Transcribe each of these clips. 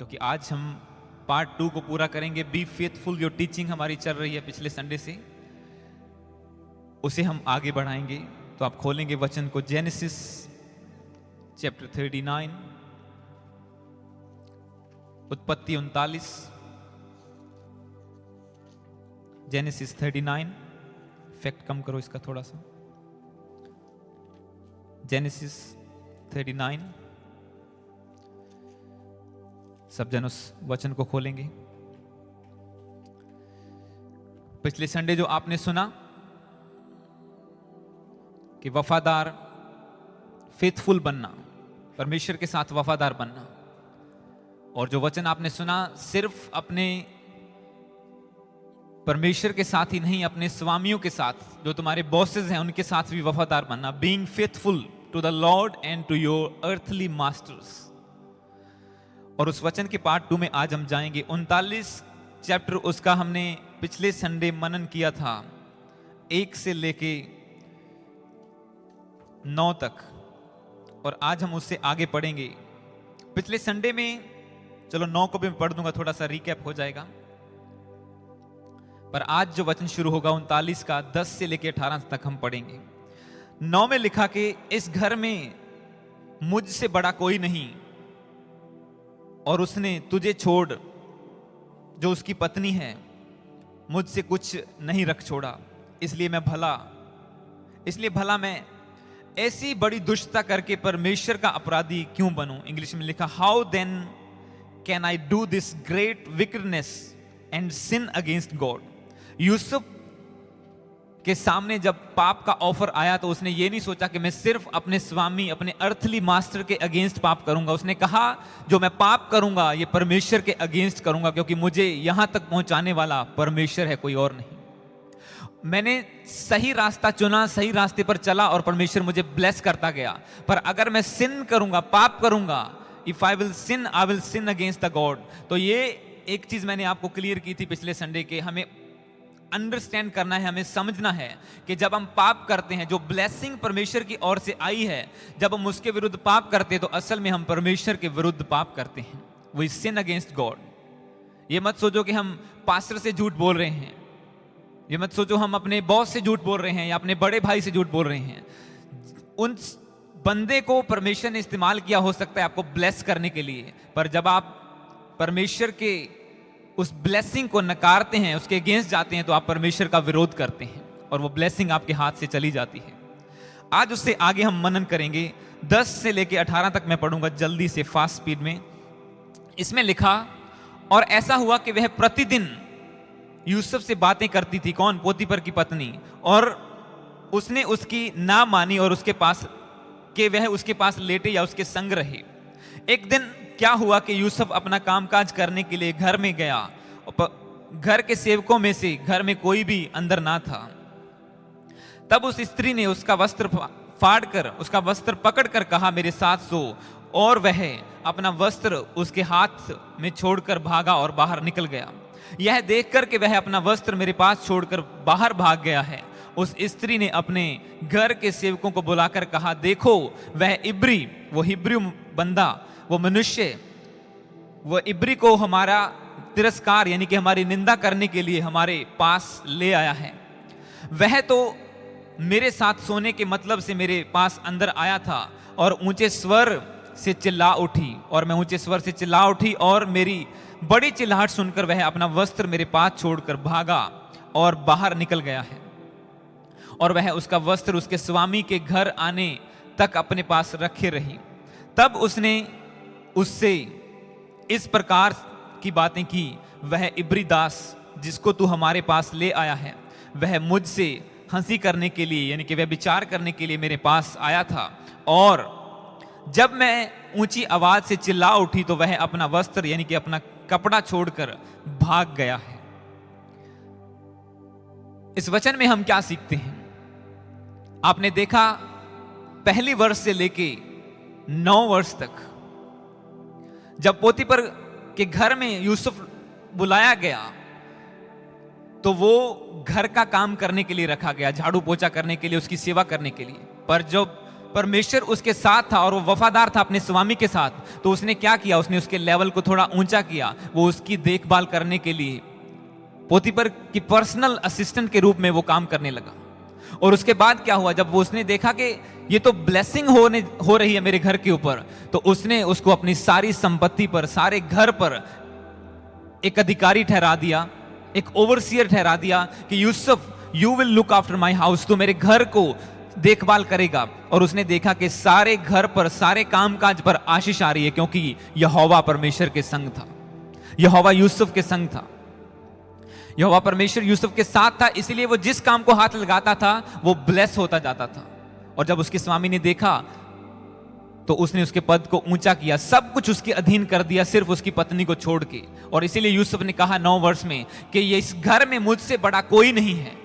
क्योंकि आज हम पार्ट 2 को पूरा करेंगे। बी फेथफुल, जो टीचिंग हमारी चल रही है पिछले संडे से, उसे हम आगे बढ़ाएंगे। तो आप खोलेंगे वचन को जेनेसिस चैप्टर 39, उत्पत्ति 39, जेनेसिस 39। फैक्ट कम करो इसका थोड़ा सा। जेनेसिस 39, सब जन उस वचन को खोलेंगे। पिछले संडे जो आपने सुना कि वफादार, फेथफुल बनना, परमेश्वर के साथ वफादार बनना, और जो वचन आपने सुना सिर्फ अपने परमेश्वर के साथ ही नहीं, अपने स्वामियों के साथ, जो तुम्हारे बॉसेस हैं उनके साथ भी वफादार बनना। Being faithful to the lord and to your earthly masters. और उस वचन के पार्ट 2 में आज हम जाएंगे। 39 चैप्टर उसका हमने पिछले संडे मनन किया था, 1 से लेके 9 तक, और आज हम उससे आगे पढ़ेंगे। पिछले संडे में, चलो 9 को भी मैं पढ़ दूंगा, थोड़ा सा रिकैप हो जाएगा। पर आज जो वचन शुरू होगा 39 का 10 से लेके 18 तक हम पढ़ेंगे। 9 में लिखा कि इस घर में मुझसे बड़ा कोई नहीं, और उसने तुझे छोड़, जो उसकी पत्नी है, मुझसे कुछ नहीं रख छोड़ा। इसलिए भला मैं ऐसी बड़ी दुष्टता करके परमेश्वर का अपराधी क्यों बनूं। इंग्लिश में लिखा, how then can I do this great wickedness and sin against God. Yusuf के सामने जब पाप का ऑफर आया तो उसने ये नहीं सोचा कि मैं सिर्फ अपने स्वामी, अपने अर्थली मास्टर के अगेंस्ट पाप करूंगा। उसने कहा, जो मैं पाप करूंगा ये परमेश्वर के अगेंस्ट करूंगा, क्योंकि मुझे यहां तक पहुंचाने वाला परमेश्वर है, कोई और नहीं। मैंने सही रास्ता चुना, सही रास्ते पर चला और परमेश्वर मुझे ब्लेस करता गया। पर अगर मैं सिन करूंगा, पाप करूंगा, if I will sin against the God. तो ये एक चीज मैंने आपको क्लियर की थी पिछले संडे के। हमें अंडरस्टैंड करना है, हमें समझना है कि जब हम पाप करते हैं, जो ब्लेसिंग परमेश्वर की ओर से आई है, जब हम उसके विरुद्ध पाप करते हैं तो असल में हम परमेश्वर के विरुद्ध पाप करते हैं। We sin against God. ये मत सोचो कि हम पास्टर से झूठ बोल रहे हैं, ये मत सोचो हम अपने बॉस से झूठ बोल रहे हैं या अपने बड़े भाई से झूठ बोल रहे हैं। उन बंदे को परमेश्वर ने इस्तेमाल किया हो सकता है आपको ब्लेस करने के लिए, पर जब आप परमेश्वर के उस ब्लेसिंग को नकारते हैं, उसके अगेंस्ट जाते हैं, तो आप परमेश्वर का विरोध करते हैं और वो ब्लेसिंग आपके हाथ से चली जाती है। आज उससे आगे हम मनन करेंगे। 10 से लेके 18 तक मैं पढ़ूंगा जल्दी से, फास्ट स्पीड में। इसमें लिखा, और ऐसा हुआ कि वह प्रतिदिन यूसुफ से बातें करती थी। कौन? पोतीफर की पत्नी। और उसने उसकी ना मानी और उसके पास के वह उसके पास लेटे या उसके संग रहे। एक दिन क्या हुआ कि यूसुफ अपना कामकाज करने के लिए घर में गया। घर के सेवकों में से घर में कोई भी अंदर ना था। तब उस स्त्री ने उसका वस्त्र फाड़कर, उसका वस्त्र पकड़कर कहा, मेरे साथ सो। और वह अपना वस्त्र उसके हाथ में छोड़कर भागा और बाहर निकल गया। यह देखकर कि वह अपना वस्त्र मेरे पास छोड़कर बाहर भाग गया है, उस स्त्री ने अपने घर के सेवकों को बुलाकर कहा, देखो वह इब्री, वो हिब्रू बंदा, वो मनुष्य, वो इब्री को हमारा तिरस्कार यानी कि हमारी निंदा करने के लिए हमारे पास ले आया है। वह तो मेरे साथ सोने के मतलब से मेरे पास अंदर आया था और ऊंचे स्वर से चिल्ला उठी, और मैं ऊंचे स्वर से चिल्ला उठी, और मेरी बड़ी चिल्लाहट सुनकर वह अपना वस्त्र मेरे पास छोड़कर भागा और बाहर निकल गया है। और वह उसका वस्त्र उसके स्वामी के घर आने तक अपने पास रखे रही। तब उसने उससे इस प्रकार की बातें की, वह इब्री दास जिसको तू हमारे पास ले आया है, वह मुझसे हंसी करने के लिए यानी कि वह विचार करने के लिए मेरे पास आया था, और जब मैं ऊंची आवाज से चिल्ला उठी तो वह अपना वस्त्र यानी कि अपना कपड़ा छोड़कर भाग गया है। इस वचन में हम क्या सीखते हैं? आपने देखा पहली वर्ष से लेके 9 वर्ष तक जब पोतीफर के घर में यूसुफ बुलाया गया तो वो घर का काम करने के लिए रखा गया, झाड़ू पोछा करने के लिए, उसकी सेवा करने के लिए। पर जब परमेश्वर उसके साथ था और वो वफादार था अपने स्वामी के साथ, तो उसने क्या किया, उसने उसके लेवल को थोड़ा ऊंचा किया। वो उसकी देखभाल करने के लिए पोतीफर की पर्सनल असिस्टेंट के रूप में वो काम करने लगा। और उसके बाद क्या हुआ, जब वो उसने देखा कि ये तो ब्लेसिंग हो रही है मेरे घर के ऊपर, तो उसने उसको अपनी सारी संपत्ति पर, सारे घर पर एक अधिकारी ठहरा दिया, एक ओवरसियर ठहरा दिया कि Yusuf, you will look after my house, तो मेरे घर को देखभाल करेगा। और उसने देखा कि सारे घर पर, सारे कामकाज पर आशीष आ रही है, क्योंकि यहोवा परमेश्वर के संग था, यहोवा यूसुफ के संग था, यहोवा परमेश्वर यूसुफ के साथ था। इसलिए वो जिस काम को हाथ लगाता था वो ब्लेस होता जाता था। और जब उसके स्वामी ने देखा तो उसने उसके पद को ऊंचा किया, सब कुछ उसके अधीन कर दिया, सिर्फ उसकी पत्नी को छोड़ के। और इसीलिए यूसुफ ने कहा 9 वर्ष में कि ये इस घर में मुझसे बड़ा कोई नहीं है,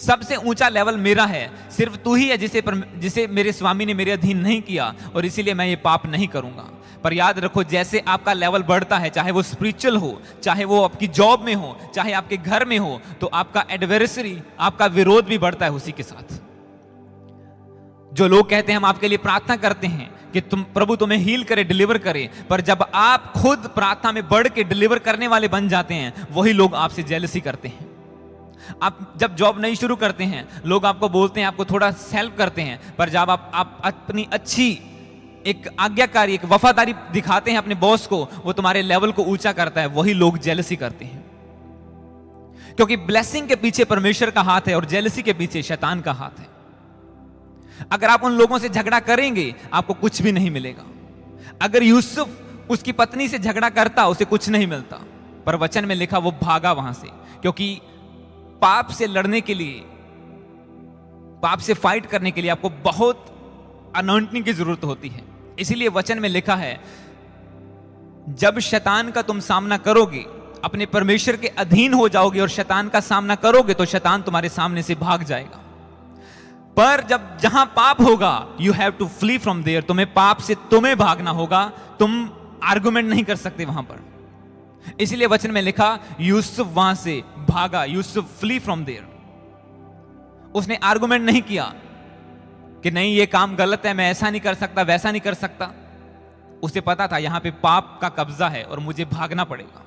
सबसे ऊंचा लेवल मेरा है, सिर्फ तू ही है जिसे मेरे स्वामी ने मेरे अधीन नहीं किया, और इसीलिए मैं ये पाप नहीं करूंगा। पर याद रखो, जैसे आपका लेवल बढ़ता है, चाहे वो स्पिरिचुअल हो, चाहे वो आपकी जॉब में हो, चाहे आपके घर में हो, तो आपका एडवर्सरी, आपका विरोध भी बढ़ता है उसी के साथ। जो लोग कहते हैं हम आपके लिए प्रार्थना करते हैं कि प्रभु तुम्हें हील करे, डिलीवर करे, पर जब आप खुद प्रार्थना में बढ़ के डिलीवर करने वाले बन जाते हैं, वही लोग आपसे जेलसी करते हैं। आप जब जॉब नहीं शुरू करते हैं, लोग आपको बोलते हैं, आपको थोड़ा हेल्प करते हैं, पर जब आप अपनी अच्छी एक आज्ञाकारी, एक वफादारी दिखाते हैं अपने बॉस को, वो तुम्हारे लेवल को ऊंचा करता है, वही लोग जेलसी करते हैं। क्योंकि ब्लेसिंग के पीछे परमेश्वर का हाथ है और जेलसी के पीछे शैतान का हाथ है। अगर आप उन लोगों से झगड़ा करेंगे, आपको कुछ भी नहीं मिलेगा। अगर यूसुफ उसकी पत्नी से झगड़ा करता, उसे कुछ नहीं मिलता, पर वचन में लिखा वो भागा वहां से, क्योंकि पाप से लड़ने के लिए, पाप से फाइट करने के लिए आपको बहुत अनॉइंटिंग की जरूरत होती है। इसीलिए वचन में लिखा है, जब शैतान का तुम सामना करोगे, अपने परमेश्वर के अधीन हो जाओगे और शैतान का सामना करोगे, तो शैतान तुम्हारे सामने से भाग जाएगा। पर जब जहां पाप होगा, you have to flee from there, तुम्हें पाप से तुम्हें भागना होगा, तुम आर्गुमेंट नहीं कर सकते वहां पर। इसलिए वचन में लिखा यूसुफ वहां से भागा, यूसुफ फ्ली फ्रॉम देयर। उसने आर्गुमेंट नहीं किया कि नहीं ये काम गलत है, मैं ऐसा नहीं कर सकता, वैसा नहीं कर सकता। उसे पता था यहां पे पाप का कब्जा है और मुझे भागना पड़ेगा।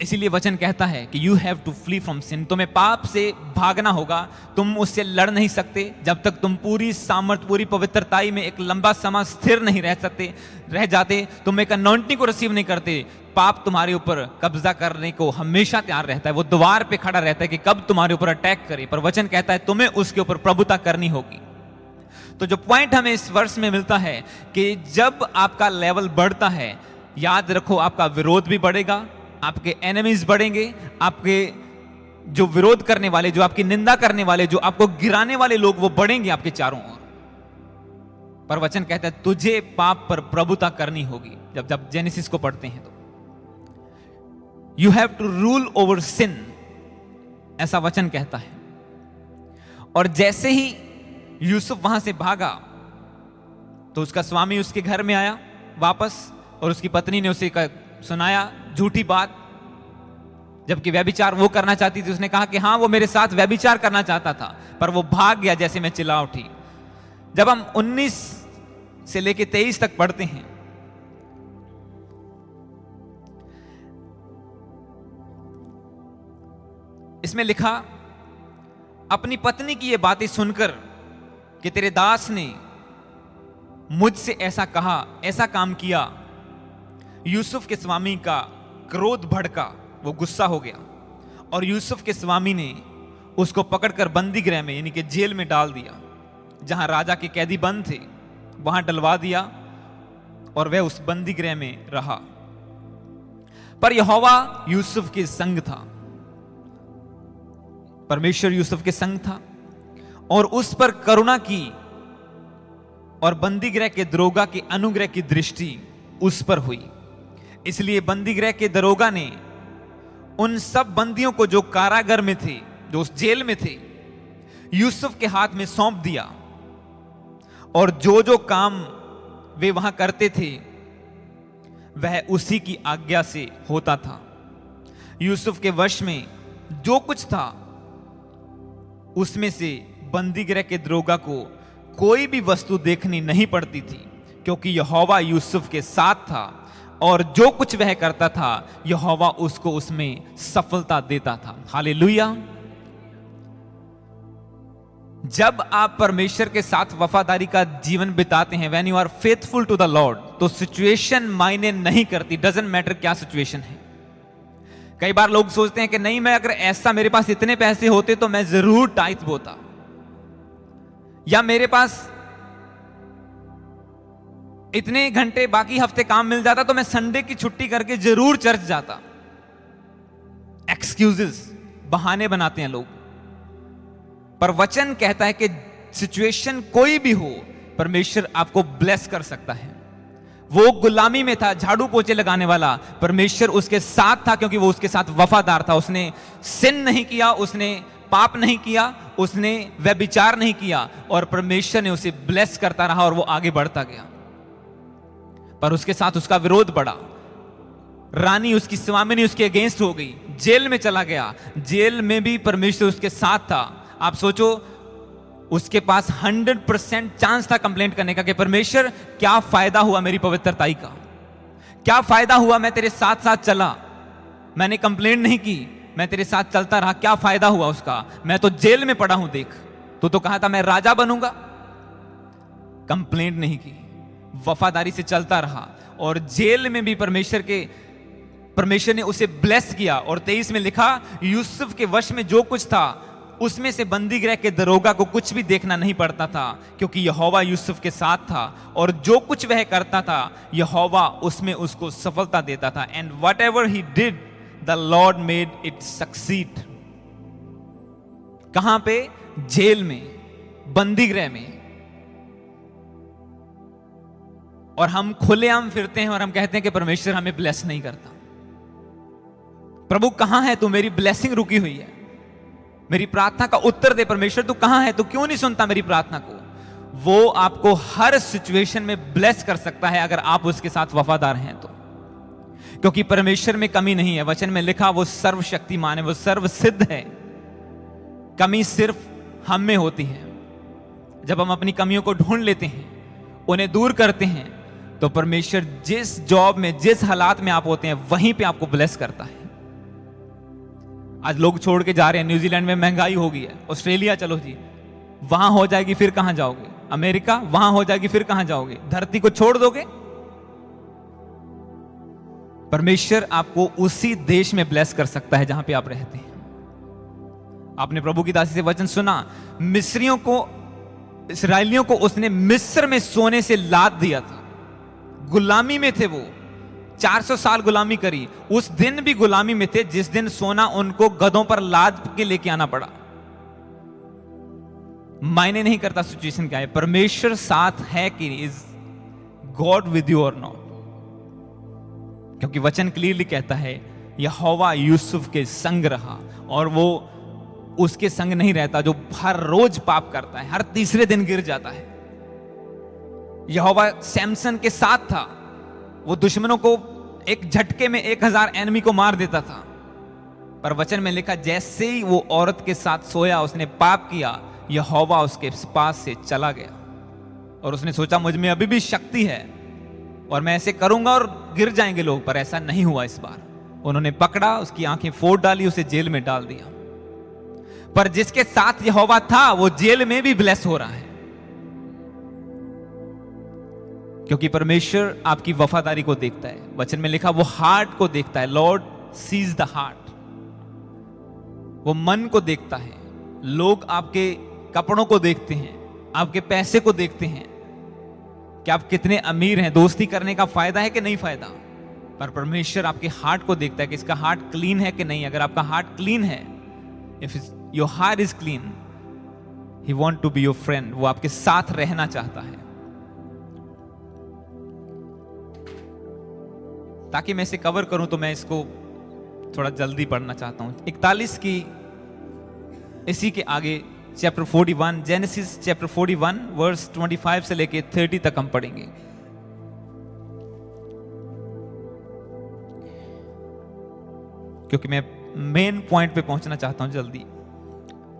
इसीलिए वचन कहता है कि you have to flee from sin, तुम्हें पाप से भागना होगा। तुम उससे लड़ नहीं सकते जब तक तुम पूरी सामर्थ, पूरी पवित्रताई में एक लंबा समय स्थिर नहीं रह जाते, तुम एक अनॉइंटिंग को रिसीव नहीं करते। पाप तुम्हारे ऊपर कब्जा करने को हमेशा तैयार रहता है, वो द्वार पे खड़ा रहता है कि कब तुम्हारे ऊपर अटैक करे। पर वचन कहता है तुम्हें उसके ऊपर प्रभुता करनी होगी। तो जो पॉइंट हमें इस वर्ष में मिलता है कि जब आपका लेवल बढ़ता है, याद रखो आपका विरोध भी बढ़ेगा, आपके एनिमीज बढ़ेंगे, आपके जो विरोध करने वाले, जो आपकी निंदा करने वाले, जो आपको गिराने वाले लोग, वो बढ़ेंगे आपके चारों ओर। पर वचन कहता है तुझे पाप पर प्रभुता करनी होगी। जब जेनेसिस को पढ़ते हैं तो you have to rule over sin, ऐसा वचन कहता है। और जैसे ही यूसुफ वहां से भागा तो उसका स्वामी उसके घर में आया वापस, और उसकी पत्नी ने उसे सुनाया झूठी बात, जबकि व्यभिचार वो करना चाहती थी। उसने कहा कि हाँ वो मेरे साथ व्यभिचार करना चाहता था, पर वो भाग गया जैसे मैं चिल्ला उठी। जब हम 19 से लेके 23 तक पढ़ते हैं, इसमें लिखा, अपनी पत्नी की ये बातें सुनकर कि तेरे दास ने मुझसे ऐसा कहा, ऐसा काम किया, यूसुफ के स्वामी का क्रोध भड़का, वो गुस्सा हो गया, और यूसुफ के स्वामी ने उसको पकड़कर बंदी गृह में, यानी कि जेल में डाल दिया, जहां राजा के कैदी बंद थे, वहां डलवा दिया, और वह उस बंदी गृह में रहा। पर यहोवा यूसुफ के संग था, परमेश्वर यूसुफ के संग था, और उस पर करुणा की, और बंदी गृह के दरोगा की अनुग्रह की दृष्टि उस पर हुई। इसलिए बंदी गृह के दरोगा ने उन सब बंदियों को जो कारागार में थे, जो उस जेल में थे, यूसुफ के हाथ में सौंप दिया, और जो जो काम वे वहां करते थे वह उसी की आज्ञा से होता था। यूसुफ के वश में जो कुछ था उसमें से बंदी गृह के दरोगा को कोई भी वस्तु देखनी नहीं पड़ती थी, क्योंकि यहोवा यूसुफ के साथ था और जो कुछ वह करता था यहोवा उसको उसमें सफलता देता था। हालेलुया। जब आप परमेश्वर के साथ वफादारी का जीवन बिताते हैं, when you are faithful to the lord, तो सिचुएशन मायने नहीं करती, डजंट मैटर क्या सिचुएशन है। कई बार लोग सोचते हैं कि नहीं, मैं अगर ऐसा, मेरे पास इतने पैसे होते तो मैं जरूर टाइथ बोता, या मेरे पास इतने घंटे बाकी हफ्ते काम मिल जाता तो मैं संडे की छुट्टी करके जरूर चर्च जाता। एक्सक्यूजेस, बहाने बनाते हैं लोग। पर वचन कहता है कि सिचुएशन कोई भी हो, परमेश्वर आपको ब्लेस कर सकता है। वो गुलामी में था, झाड़ू पोछे लगाने वाला, परमेश्वर उसके साथ था क्योंकि वो उसके साथ वफादार था। उसने सिन नहीं किया, उसने पाप नहीं किया, उसने व्यभिचार नहीं किया, और परमेश्वर ने उसे ब्लेस करता रहा और वो आगे बढ़ता गया। पर उसके साथ उसका विरोध बढ़ा, रानी उसकी स्वामिनी उसके अगेंस्ट हो गई, जेल में चला गया। जेल में भी परमेश्वर उसके साथ था। आप सोचो, उसके पास 100% चांस था कंप्लेंट करने का कि परमेश्वर क्या फायदा हुआ मेरी पवित्रताई का, क्या फायदा हुआ मैं तेरे साथ साथ चला, मैंने कंप्लेंट नहीं की, मैं तेरे साथ चलता रहा, क्या फायदा हुआ उसका, मैं तो जेल में पड़ा हूं। देख, तो कहा था मैं राजा बनूंगा, कंप्लेंट नहीं की, वफादारी से चलता रहा, और जेल में भी परमेश्वर ने उसे ब्लेस किया। और 23 में लिखा, यूसुफ के वश में जो कुछ था उसमें से बंदी गृह के दरोगा को कुछ भी देखना नहीं पड़ता था, क्योंकि यहोवा यूसुफ के साथ था, और जो कुछ वह करता था यहोवा उसमें उसको सफलता देता था। And what ever he did the Lord made it succeed. कहां पे? जेल में, बंदी गृह में। और हम खुलेआम फिरते हैं और हम कहते हैं कि परमेश्वर हमें ब्लेस नहीं करता। प्रभु कहां है तू? मेरी ब्लेसिंग रुकी हुई है, मेरी प्रार्थना का उत्तर दे परमेश्वर, तू कहां है? तू क्यों नहीं सुनता मेरी प्रार्थना को? वो आपको हर सिचुएशन में ब्लेस कर सकता है अगर आप उसके साथ वफादार हैं तो, क्योंकि परमेश्वर में कमी नहीं है। वचन में लिखा वो सर्वशक्तिमान है, वो सर्वसिद्ध है। कमी सिर्फ हम में होती है। जब हम अपनी कमियों को ढूंढ लेते हैं, उन्हें दूर करते हैं, तो परमेश्वर जिस जॉब में, जिस हालात में आप होते हैं, वहीं पे आपको ब्लेस करता है। आज लोग छोड़ के जा रहे हैं, न्यूजीलैंड में महंगाई हो गई है, ऑस्ट्रेलिया चलो जी, वहां हो जाएगी फिर कहां जाओगे? अमेरिका, वहां हो जाएगी फिर कहां जाओगे? धरती को छोड़ दोगे? परमेश्वर आपको उसी देश में ब्लेस कर सकता है जहां पे आप रहते हैं। आपने प्रभु की दासी से वचन सुना, मिस्रियों को, इस्राएलियों को उसने मिस्र में सोने से लाद दिया था। गुलामी में थे वो, 400 साल गुलामी करी। उस दिन भी गुलामी में थे जिस दिन सोना उनको गधों पर लाद के लेके आना पड़ा। मायने नहीं करता सिचुएशन क्या है, परमेश्वर साथ है कि इज गॉड विद यू और नॉट। क्योंकि वचन क्लियरली कहता है यहोवा यूसुफ के संग रहा, और वो उसके संग नहीं रहता जो हर रोज पाप करता है, हर तीसरे दिन गिर जाता है। यहोवा सैमसन के साथ था, वो दुश्मनों को एक झटके में 1000 एनिमी को मार देता था। पर वचन में लिखा, जैसे ही वो औरत के साथ सोया, उसने पाप किया, यहोवा उसके पास से चला गया। और उसने सोचा मुझ में अभी भी शक्ति है और मैं ऐसे करूंगा और गिर जाएंगे लोग, पर ऐसा नहीं हुआ। इस बार उन्होंने पकड़ा, उसकी आंखें फोड़ डाली, उसे जेल में डाल दिया। पर जिसके साथ यहोवा था वो जेल में भी ब्लेस हो रहा है, क्योंकि परमेश्वर आपकी वफादारी को देखता है। वचन में लिखा वो हार्ट को देखता है, लॉर्ड सीज द हार्ट। वो मन को देखता है। लोग आपके कपड़ों को देखते हैं, आपके पैसे को देखते हैं कि आप कितने अमीर हैं, दोस्ती करने का फायदा है कि नहीं फायदा। पर परमेश्वर आपके हार्ट को देखता है कि इसका हार्ट क्लीन है कि नहीं। अगर आपका हार्ट क्लीन है, if your heart is clean, he want to be your friend. वो आपके साथ रहना चाहता है। ताकि मैं इसे कवर करूं तो मैं इसको थोड़ा जल्दी पढ़ना चाहता हूं। 41 की इसी के आगे चैप्टर 41, जेनेसिस चैप्टर 41 वर्स 25 से लेके 30 तक हम पढ़ेंगे। क्योंकि मैं मेन पॉइंट पे पहुंचना चाहता हूं जल्दी।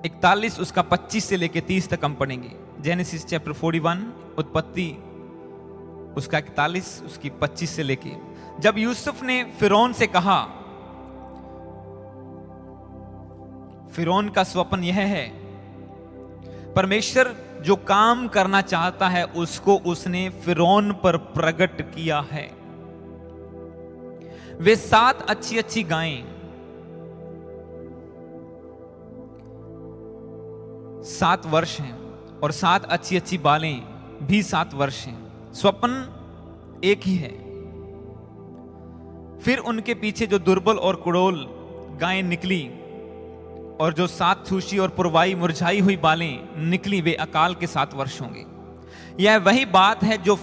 41 उसका 25 से लेके 30 तक हम पढ़ेंगे। जेनेसिस चैप्टर 41 उत्पत्ति उसका 41 उसकी 25 से लेके। जब यूसुफ ने फिरौन से कहा, फिरौन का स्वप्न यह है, परमेश्वर जो काम करना चाहता है उसको उसने फिरौन पर प्रकट किया है। वे 7 अच्छी अच्छी गायें, 7 वर्ष हैं, और 7 अच्छी अच्छी बालें भी 7 वर्ष हैं। स्वप्न एक ही है। फिर उनके पीछे जो दुर्बल और कुड़ोल गायें निकली, और जो 7 सूशी और पुरवाई मुरझाई हुई बालें निकली, वे अकाल के 7 वर्ष होंगे। यह वही बात है जो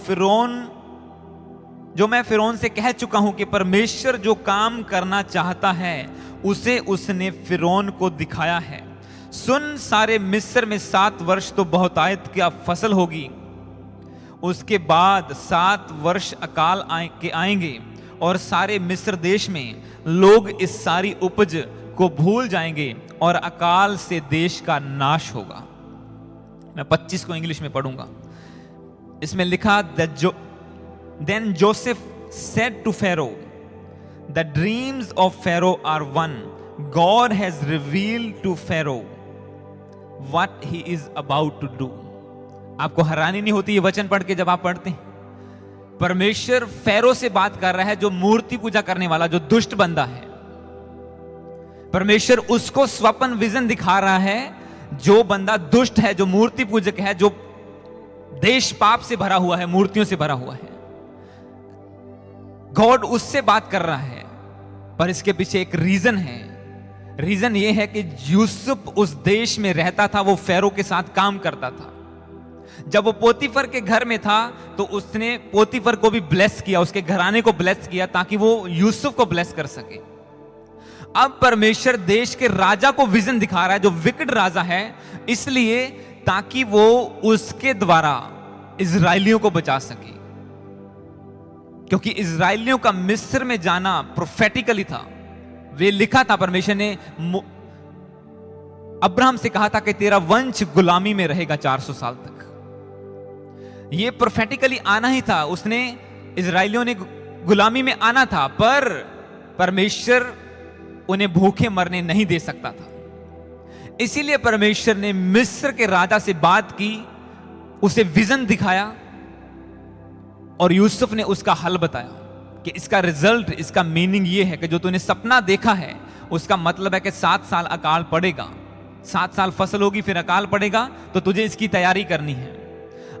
मैं फिरौन से कह चुका हूं कि परमेश्वर जो काम करना चाहता है उसे उसने फिरौन को दिखाया है। सुन, सारे मिस्र में 7 वर्ष तो बहुतायत की फसल होगी, उसके बाद 7 वर्ष अकाल के आएंगे, और सारे मिस्र देश में लोग इस सारी उपज को भूल जाएंगे, और अकाल से देश का नाश होगा। मैं 25 को इंग्लिश में पढ़ूंगा। इसमें लिखा, Then Joseph said to Pharaoh, The dreams of Pharaoh are one. God has revealed to Pharaoh what he is about to do. आपको हैरानी नहीं होती ये वचन पढ़ के जब आप पढ़ते हैं? परमेश्वर फेरो से बात कर रहा है, जो मूर्ति पूजा करने वाला, जो दुष्ट बंदा है। परमेश्वर उसको स्वप्न विजन दिखा रहा है, जो बंदा दुष्ट है, जो मूर्ति पूजक है, जो देश पाप से भरा हुआ है, मूर्तियों से भरा हुआ है। गॉड उससे बात कर रहा है, पर इसके पीछे एक रीजन है। रीजन यह है कि यूसुफ उस देश में रहता था, वो फेरो के साथ काम करता था। जब वो पोतीफर के घर में था तो उसने पोतीफर को भी ब्लेस किया, उसके घराने को ब्लेस किया, ताकि वो यूसुफ को ब्लेस कर सके। अब परमेश्वर देश के राजा को विजन दिखा रहा है, जो विकट राजा है, इसलिए ताकि वो उसके द्वारा इजरायलियों को बचा सके। क्योंकि इजरायलियों का मिस्र में जाना प्रोफेटिकली था। वे लिखा था, परमेश्वर ने अब्राहम से कहा था कि तेरा वंश गुलामी में रहेगा 400 साल तक। यह प्रोफेटिकली आना ही था, उसने इजरायलियों ने गुलामी में आना था, पर परमेश्वर उन्हें भूखे मरने नहीं दे सकता था। इसीलिए परमेश्वर ने मिस्र के राजा से बात की, उसे विजन दिखाया, और यूसुफ ने उसका हल बताया कि इसका रिजल्ट, इसका मीनिंग यह है कि जो तूने सपना देखा है उसका मतलब है कि 7 साल अकाल पड़ेगा, 7 साल फसल होगी, फिर अकाल पड़ेगा, तो तुझे इसकी तैयारी करनी है।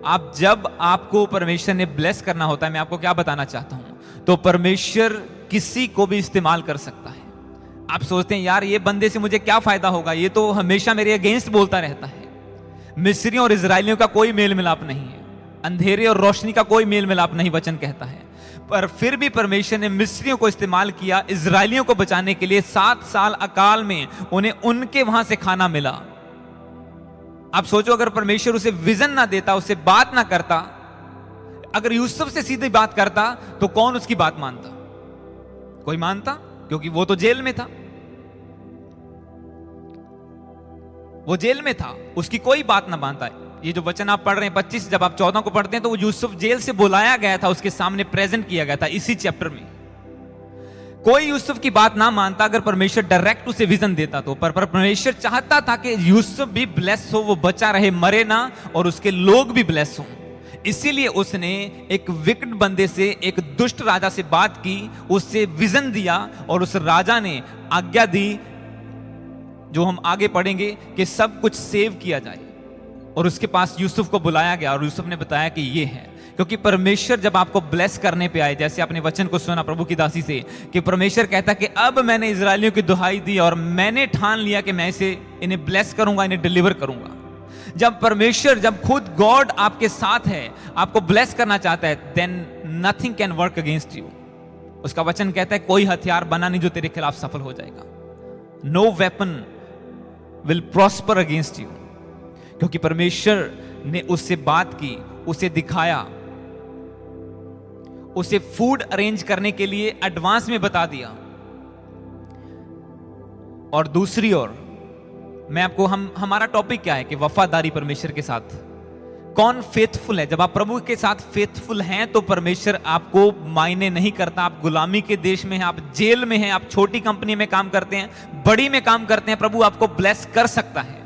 आप जब आपको परमेश्वर ने ब्लेस करना होता है, मैं आपको क्या बताना चाहता हूं, तो परमेश्वर किसी को भी इस्तेमाल कर सकता है। आप सोचते हैं यार ये बंदे से मुझे क्या फायदा होगा, ये तो हमेशा मेरे अगेंस्ट बोलता रहता है। मिस्रियों और इजरायलियों का कोई मेल मिलाप नहीं है, अंधेरे और रोशनी का कोई मेल मिलाप नहीं, वचन कहता है। पर फिर भी परमेश्वर ने मिस्रियों को इस्तेमाल किया इजरायलियों को बचाने के लिए। 7 साल अकाल में उन्हें उनके वहां से खाना मिला। आप सोचो, अगर परमेश्वर उसे विजन ना देता, उससे बात ना करता, अगर यूसुफ से सीधी बात करता, तो कौन उसकी बात मानता? कोई मानता, क्योंकि वो तो जेल में था, वो जेल में था, उसकी कोई बात ना मानता। ये जो वचन आप पढ़ रहे हैं 25, जब आप 14 को पढ़ते हैं तो वो यूसुफ जेल से बुलाया गया था, उसके सामने प्रेजेंट किया गया था इसी चैप्टर में। कोई यूसुफ की बात ना मानता अगर परमेश्वर डायरेक्ट उसे विजन देता तो, पर परमेश्वर चाहता था कि यूसुफ भी ब्लेस हो, वो बचा रहे, मरे ना, और उसके लोग भी ब्लेस हों। इसीलिए उसने एक विकट बंदे से, एक दुष्ट राजा से बात की, उससे विजन दिया, और उस राजा ने आज्ञा दी, जो हम आगे पढ़ेंगे, कि सब कुछ सेव किया जाए। और उसके पास यूसुफ को बुलाया गया, और यूसुफ ने बताया कि ये है। क्योंकि परमेश्वर जब आपको ब्लेस करने पे आए, जैसे आपने वचन को सुना प्रभु की दासी से, कि परमेश्वर कहता कि अब मैंने इजरायलियों की दुहाई दी और मैंने ठान लिया कि मैं इन्हें ब्लेस करूंगा, इन्हें डिलीवर करूंगा। जब परमेश्वर, जब खुद गॉड आपके साथ है, आपको ब्लेस करना चाहता है, then nothing can work against you. उसका वचन कहता है कोई हथियार बना नहीं जो तेरे खिलाफ सफल हो जाएगा। No weapon will prosper against you. क्योंकि परमेश्वर ने उससे बात की, उसे दिखाया, उसे फूड अरेंज करने के लिए एडवांस में बता दिया। और दूसरी ओर मैं आपको हमारा टॉपिक क्या है कि वफादारी परमेश्वर के साथ। कौन फेथफुल है? जब आप प्रभु के साथ फेथफुल हैं तो परमेश्वर आपको मायने नहीं करता। आप गुलामी के देश में हैं, आप जेल में हैं, आप छोटी कंपनी में काम करते हैं, बड़ी में काम करते हैं, प्रभु आपको ब्लेस कर सकता है।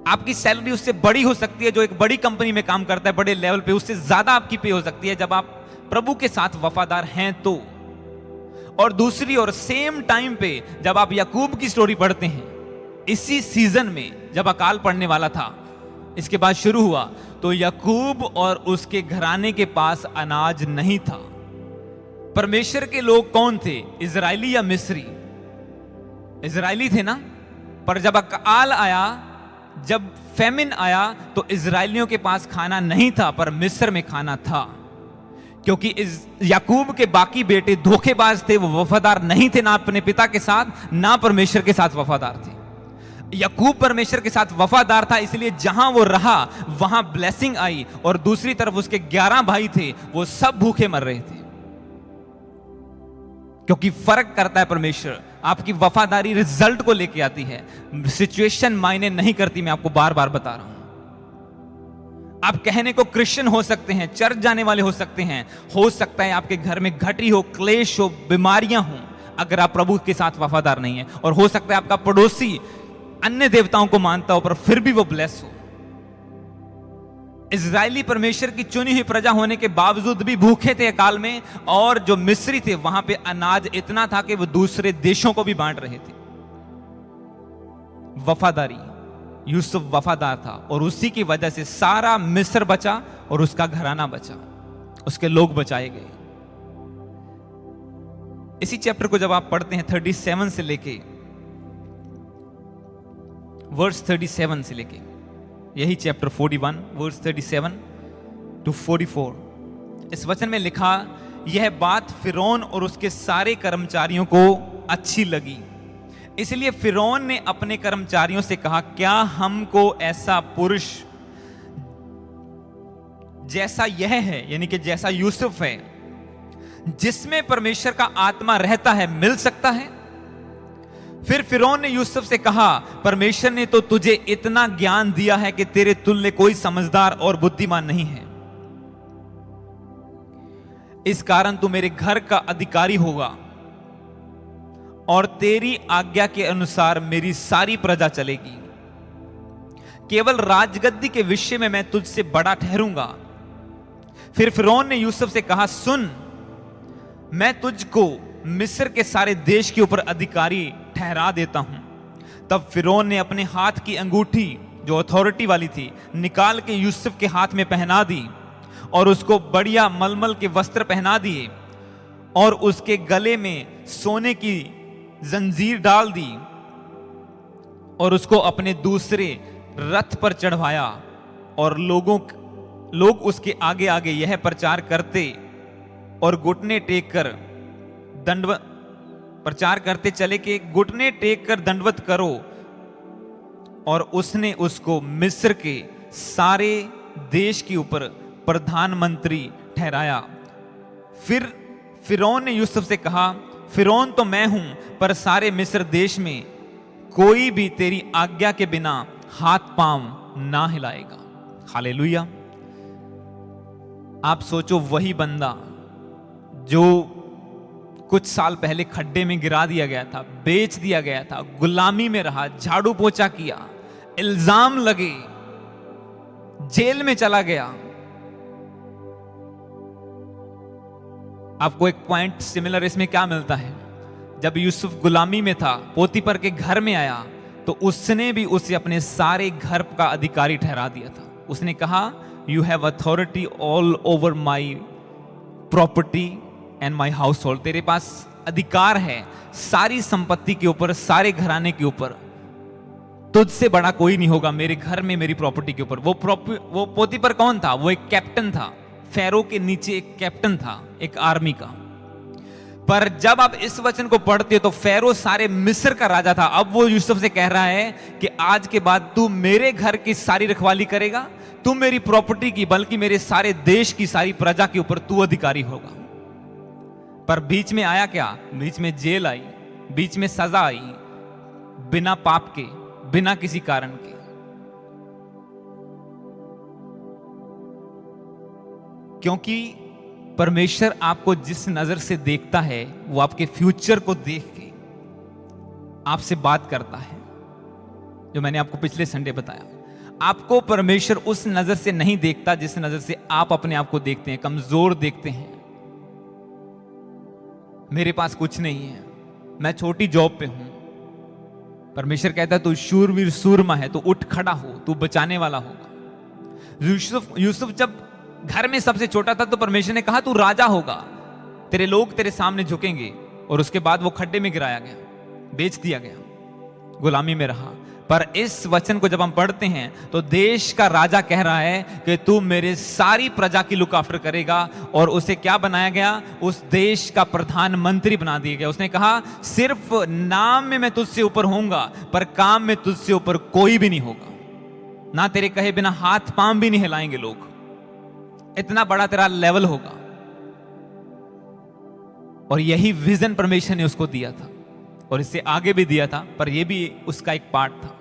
आपकी सैलरी उससे बड़ी हो सकती है, जो एक बड़ी कंपनी में काम करता है बड़े लेवल पे, उससे ज्यादा आपकी पे हो सकती है जब आप प्रभु के साथ वफादार हैं तो। और दूसरी ओर सेम टाइम पे जब आप याकूब की स्टोरी पढ़ते हैं, इसी सीजन में जब अकाल पड़ने वाला था, इसके बाद शुरू हुआ, तो याकूब और उसके घराने के पास अनाज नहीं था। परमेश्वर के लोग कौन थे? इजराइली या मिस्री? इजराइली थे ना। पर जब अकाल आया, जब फेमिन आया, तो इजराइलियों के पास खाना नहीं था, पर मिस्र में खाना था। क्योंकि याकूब के बाकी बेटे धोखेबाज थे, वो वफादार नहीं थे ना अपने पिता के साथ, ना परमेश्वर के साथ वफादार थे। याकूब परमेश्वर के साथ वफादार था, इसलिए जहां वो रहा वहां ब्लेसिंग आई। और दूसरी तरफ उसके 11 भाई थे, वो सब भूखे मर रहे थे। क्योंकि फर्क करता है परमेश्वर। आपकी वफादारी रिजल्ट को लेके आती है, सिचुएशन मायने नहीं करती। मैं आपको बार बार बता रहा हूं। आप कहने को क्रिश्चियन हो सकते हैं, चर्च जाने वाले हो सकते हैं, हो सकता है आपके घर में घटी हो, क्लेश हो, बीमारियां हो, अगर आप प्रभु के साथ वफादार नहीं है। और हो सकता है आपका पड़ोसी अन्य देवताओं को मानता हो, पर फिर भी वो ब्लेस हो। इजरायली परमेश्वर की चुनी हुई प्रजा होने के बावजूद भी भूखे थे अकाल में, और जो मिस्री थे वहां पे अनाज इतना था कि वो दूसरे देशों को भी बांट रहे थे। वफादारी, यूसुफ वफादार था, और उसी की वजह से सारा मिस्र बचा और उसका घराना बचा, उसके लोग बचाए गए। इसी चैप्टर को जब आप पढ़ते हैं 37 से लेके वर्स 37 से लेके, यही चैप्टर 41 वर्स 37 टू 44, इस वचन में लिखा, यह बात फिरौन और उसके सारे कर्मचारियों को अच्छी लगी। इसलिए फिरौन ने अपने कर्मचारियों से कहा, क्या हमको ऐसा पुरुष जैसा यह है, यानी कि जैसा यूसुफ है, जिसमें परमेश्वर का आत्मा रहता है, मिल सकता है? फिर फिरौन ने यूसुफ से कहा, परमेश्वर ने तो तुझे इतना ज्ञान दिया है कि तेरे तुल्य कोई समझदार और बुद्धिमान नहीं है। इस कारण तू मेरे घर का अधिकारी होगा, और तेरी आज्ञा के अनुसार मेरी सारी प्रजा चलेगी। केवल राजगद्दी के विषय में मैं तुझसे बड़ा ठहरूंगा। फिर फिरौन ने यूसुफ से कहा, सुन, मैं तुझको मिस्र के सारे देश के ऊपर अधिकारी ठहरा देता हूं। तब फिरौन ने अपने हाथ की अंगूठी, जो अथॉरिटी वाली थी, निकाल के यूसुफ के हाथ में पहना दी, और उसको बढ़िया मलमल के वस्त्र पहना दिए, और उसके गले में सोने की जंजीर डाल दी, और उसको अपने दूसरे रथ पर चढ़वाया। और लोग उसके आगे आगे यह प्रचार करते और घुटने टेक कर दंडवत प्रचार करते चले कि घुटने टेक कर दंडवत करो। और उसने उसको मिस्र के सारे देश के ऊपर प्रधानमंत्री ठहराया। फिर फिरौन ने यूसुफ से कहा, फिरौन तो मैं हूं, पर सारे मिस्र देश में कोई भी तेरी आज्ञा के बिना हाथ पांव ना हिलाएगा। हालेलुया। आप सोचो, वही बंदा जो कुछ साल पहले खड्डे में गिरा दिया गया था, बेच दिया गया था, गुलामी में रहा, झाड़ू पोछा किया, इल्जाम लगे, जेल में चला गया। आपको एक पॉइंट सिमिलर इसमें क्या मिलता है? जब यूसुफ गुलामी में था, पोतीफर के घर में आया, तो उसने भी उसे अपने सारे घर का अधिकारी ठहरा दिया था। उसने कहा, you have authority all over my property and my house hold. तेरे पास अधिकार है सारी संपत्ति के ऊपर, सारे घराने के ऊपर। तुझसे बड़ा कोई नहीं होगा मेरे घर में, मेरी प्रॉपर्टी के ऊपर। वो पोतीफर कौन था? वो एक कैप्टन था, फेरो के नीचे एक कैप्टन था, एक आर्मी का। पर जब आप इस वचन को पढ़ते हो तो फेरो सारे मिस्र का राजा था। अब वो यूसुफ से कह रहा है कि आज के बाद तू मेरे घर की सारी रखवाली करेगा, तू मेरी प्रॉपर्टी की, बल्कि मेरे सारे देश की सारी प्रजा के ऊपर तू अधिकारी होगा। पर बीच में आया क्या? बीच में जेल आई, बीच में सजा आई, बिना पाप के, बिना किसी कारण के। क्योंकि परमेश्वर आपको जिस नजर से देखता है वो आपके फ्यूचर को देख के आपसे बात करता है। जो मैंने आपको पिछले संडे बताया, आपको परमेश्वर उस नजर से नहीं देखता जिस नजर से आप अपने आप को देखते हैं, कमजोर देखते हैं। मेरे पास कुछ नहीं है, मैं छोटी जॉब पे हूं। परमेश्वर कहता है तू शूरवीर सूरमा है, तू उठ खड़ा हो, तू बचाने वाला होगा। यूसुफ जब घर में सबसे छोटा था तो परमेश्वर ने कहा तू राजा होगा, तेरे लोग तेरे सामने झुकेंगे। और उसके बाद वो खड्डे में गिराया गया, बेच दिया गया, गुलामी में रहा। पर इस वचन को जब हम पढ़ते हैं तो देश का राजा कह रहा है कि तू मेरे सारी प्रजा की लुक आफ्टर करेगा। और उसे क्या बनाया गया? उस देश का प्रधानमंत्री बना दिया गया। उसने कहा सिर्फ नाम में मैं तुझसे ऊपर होऊंगा, पर काम में तुझसे ऊपर कोई भी नहीं होगा। ना तेरे कहे बिना हाथ पांव भी नहीं हिलाएंगे लोग, इतना बड़ा तेरा लेवल होगा। और यही विजन परमेश्वर ने उसको दिया था, और इससे आगे भी दिया था, पर यह भी उसका एक पार्ट था।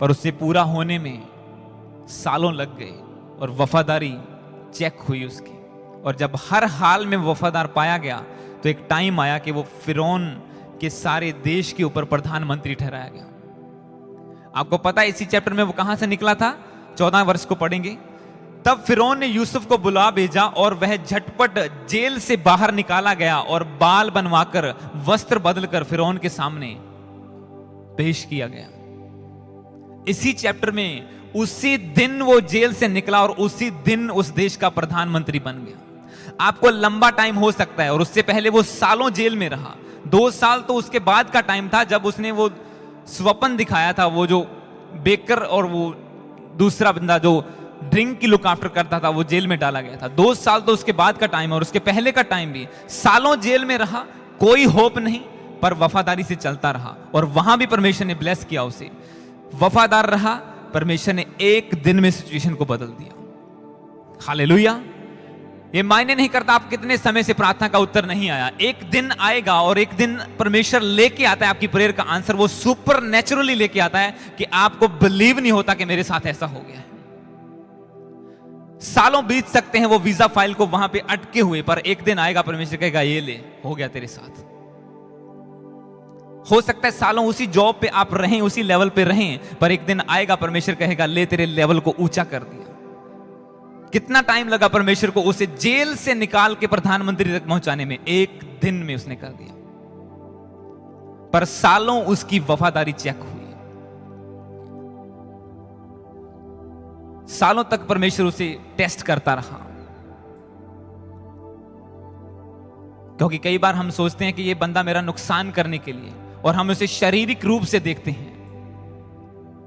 पर उससे पूरा होने में सालों लग गए और वफादारी चेक हुई उसकी। और जब हर हाल में वफादार पाया गया तो एक टाइम आया कि वो फिरौन के सारे देश के ऊपर प्रधानमंत्री ठहराया गया। आपको पता है इसी चैप्टर में वो कहां से निकला था? 14 वर्ष को पढ़ेंगे। तब फिरौन ने यूसुफ को बुला भेजा और वह झटपट जेल से बाहर निकाला गया और बाल बनवाकर वस्त्र बदलकर फिरौन के सामने पेश किया गया। इसी चैप्टर में उसी दिन वो जेल से निकला और उसी दिन उस देश का प्रधानमंत्री बन गया। आपको लंबा टाइम हो सकता है, और उससे पहले वो सालों जेल में रहा। 2 साल तो उसके बाद का टाइम था जब उसने वो स्वप्न दिखाया था, वो जो बेकर और वो दूसरा बंदा जो ड्रिंक की लुक आफ्टर करता था, वो जेल में डाला गया था। 2 साल तो उसके बाद का टाइम और उसके पहले का टाइम भी सालों जेल में रहा। कोई होप नहीं, पर वफादारी से चलता रहा। और वहां भी परमेश्वर ने ब्लेस किया उसे, वफादार रहा। परमेश्वर ने एक दिन में सिचुएशन को बदल दिया। हालेलुया। ये मायने नहीं करता आप कितने समय से प्रार्थना का उत्तर नहीं आया, एक दिन आएगा। और एक दिन परमेश्वर लेके आता है आपकी प्रेयर का आंसर। वो सुपर नेचुरली लेके आता है कि आपको बिलीव नहीं होता कि मेरे साथ ऐसा हो गया है। सालों बीत सकते हैं वो वीजा फाइल को वहां पे अटके हुए, पर एक दिन आएगा परमेश्वर कहेगा ये ले, हो गया तेरे साथ। हो सकता है सालों उसी जॉब पे आप रहें, उसी लेवल पे रहें, पर एक दिन आएगा परमेश्वर कहेगा ले, तेरे लेवल को ऊंचा कर दिया। कितना टाइम लगा परमेश्वर को उसे जेल से निकाल के प्रधानमंत्री तक पहुंचाने में? एक दिन में उसने कर दिया। पर सालों उसकी वफादारी चेक हुई। सालों तक परमेश्वर उसे टेस्ट करता रहा। क्योंकि कई बार हम सोचते हैं कि ये बंदा मेरा नुकसान करने के लिए, और हम उसे शारीरिक रूप से देखते हैं।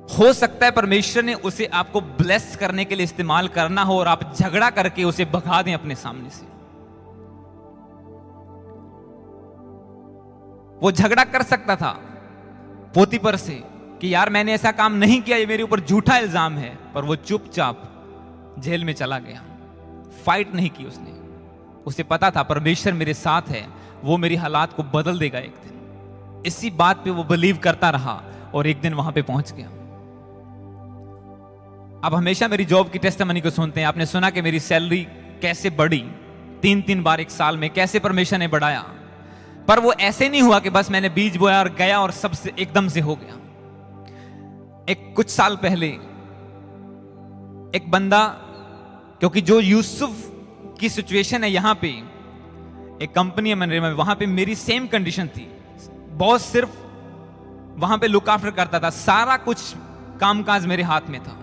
हो सकता है परमेश्वर ने उसे आपको ब्लेस करने के लिए इस्तेमाल करना हो, और आप झगड़ा करके उसे भगा दें अपने सामने से। वो झगड़ा कर सकता था पोतीपर से कि यार मैंने ऐसा काम नहीं किया, ये मेरे ऊपर झूठा इल्जाम है, पर वो चुपचाप जेल में चला गया। फाइट नहीं की उसने। उसे पता था परमेश्वर मेरे साथ है, वो मेरी हालात को बदल देगा एक दिन। इसी बात पे वो बिलीव करता रहा और एक दिन वहां पे पहुंच गया। आप हमेशा मेरी जॉब की टेस्टिमनी को सुनते हैं। आपने सुना कि मेरी सैलरी कैसे बढ़ी 3-3 बार एक साल में, कैसे परमेश्वर ने बढ़ाया। पर वो ऐसे नहीं हुआ कि बस मैंने बीज बोया और गया और सबसे एकदम से हो गया। एक कुछ साल पहले एक बंदा, क्योंकि जो यूसुफ की सिचुएशन है यहां पे, एक कंपनी है मनरेगा में, वहां पे मेरी सेम कंडीशन थी। बॉस सिर्फ वहां पे लुक आफ्टर करता था, सारा कुछ कामकाज मेरे हाथ में था।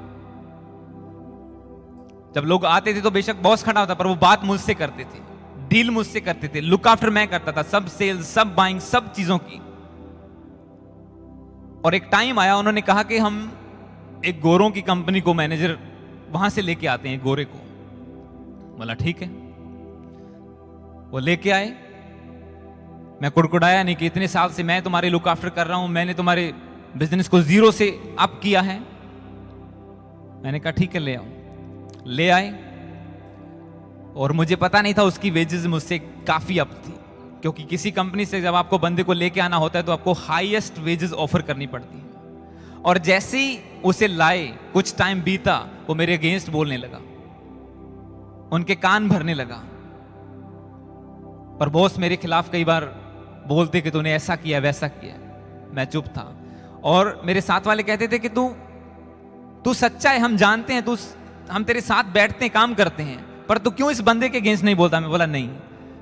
जब लोग आते थे तो बेशक बॉस खड़ा होता, पर वो बात मुझसे करते थे, डील मुझसे करते थे, लुक आफ्टर मैं करता था, सब सेल्स, सब बाइंग, सब चीजों की। और एक टाइम आया, उन्होंने कहा कि हम एक गोरों की कंपनी को मैनेजर वहां से लेके आते हैं, गोरे को। बोला ठीक है। वो लेके आए। मैं कुड़कुड़ाया नहीं कि इतने साल से मैं तुम्हारी लुक आफ्टर कर रहा हूं, मैंने तुम्हारे बिजनेस को 0 से अप किया है। मैंने कहा ठीक है ले आओ। ले आए, और मुझे पता नहीं था उसकी वेजेस मुझसे काफी अप थी। क्योंकि किसी कंपनी से जब आपको बंदे को लेके आना होता है तो आपको हाईएस्ट वेजेस ऑफर करनी पड़ती है। और जैसे ही उसे लाए, कुछ टाइम बीता, वो मेरे अगेंस्ट बोलने लगा, उनके कान भरने लगा। और बॉस मेरे खिलाफ कई बार बोलते कि तूने ऐसा किया वैसा किया। मैं चुप था और मेरे साथ वाले कहते थे कि तू सच्चा है, हम जानते हैं, हम तेरे साथ बैठते हैं, काम करते हैं, पर तू क्यों इस बंदे के अगेंस्ट नहीं बोलता। मैं बोला नहीं,